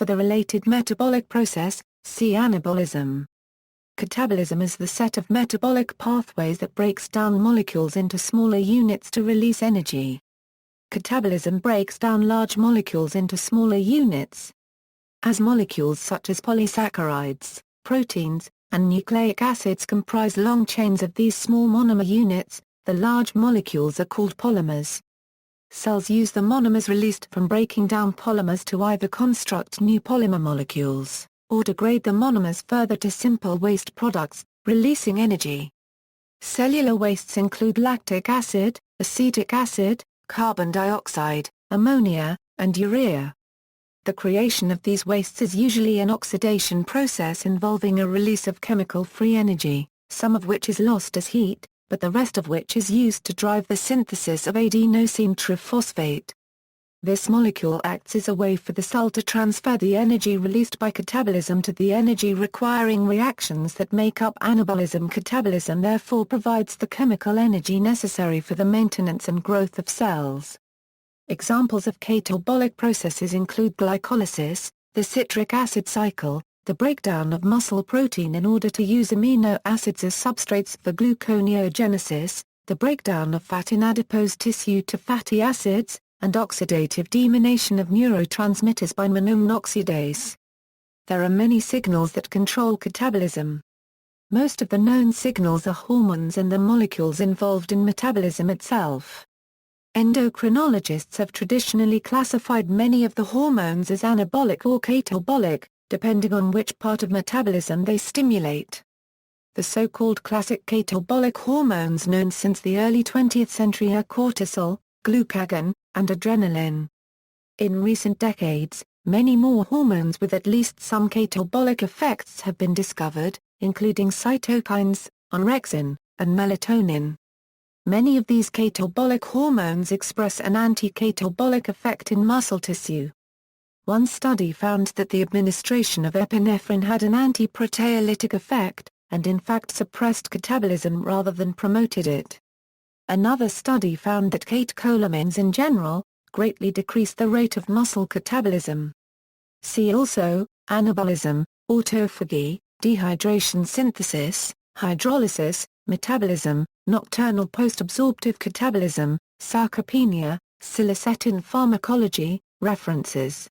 For the related metabolic process, see anabolism. Catabolism is the set of metabolic pathways that breaks down molecules into smaller units to release energy. Catabolism breaks down large molecules into smaller units. As molecules such as polysaccharides, proteins, and nucleic acids comprise long chains of these small monomer units, the large molecules are called polymers. Cells use the monomers released from breaking down polymers to either construct new polymer molecules, or degrade the monomers further to simple waste products, releasing energy. Cellular wastes include lactic acid, acetic acid, carbon dioxide, ammonia, and urea. The creation of these wastes is usually an oxidation process involving a release of chemical-free energy, some of which is lost as heat, but the rest of which is used to drive the synthesis of adenosine triphosphate. This molecule acts as a way for the cell to transfer the energy released by catabolism to the energy-requiring reactions that make up anabolism. Catabolism therefore provides the chemical energy necessary for the maintenance and growth of cells. Examples of catabolic processes include glycolysis, the citric acid cycle, the breakdown of muscle protein in order to use amino acids as substrates for gluconeogenesis, the breakdown of fat in adipose tissue to fatty acids, and oxidative deamination of neurotransmitters by monomer oxidase. There are many signals that control catabolism. Most of the known signals are hormones and the molecules involved in metabolism itself. Endocrinologists have traditionally classified many of the hormones as anabolic or catabolic, depending on which part of metabolism they stimulate. The so-called classic catabolic hormones known since the early 20th century are cortisol, glucagon, and adrenaline. In recent decades, many more hormones with at least some catabolic effects have been discovered, including cytokines, orexin, and melatonin. Many of these catabolic hormones express an anti-catabolic effect in muscle tissue. One study found that the administration of epinephrine had an anti-proteolytic effect, and in fact suppressed catabolism rather than promoted it. Another study found that catecholamines in general, greatly decreased the rate of muscle catabolism. See also, anabolism, autophagy, dehydration synthesis, hydrolysis, metabolism, nocturnal post-absorptive catabolism, sarcopenia, psilocybin pharmacology. References